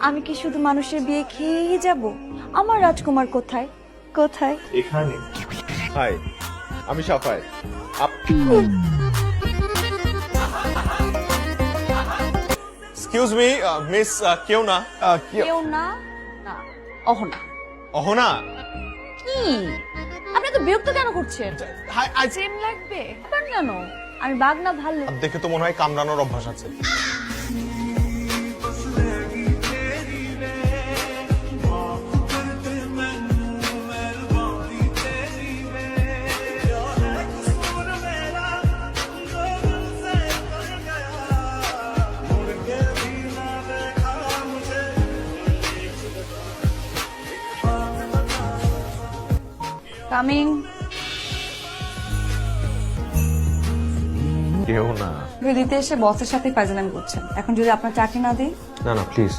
আমি কি শুধু মানুষের বিয়ে খেয়েই যাব? আমার রাজকুমার কোথায় কোথায়? এখানে। হাই, আমি সাফায়েত। এক্সকিউজ মি মিস, কেউ না। কেউ না? না, অহনা। অহনা। কি আপনি তো বিরক্ত কেন করছেন? হাই, সেম লাগবে কেন? আমি বাঘ না ভালো? দেখে তো মনে হয় কামড়ানোর অভ্যাস আছে। কামিং। কেউ না। দিতে এসে বসের সাথে ফাইজলামি করছেন। এখন যদি আপনার চাকরি না দেই? না না প্লিজ।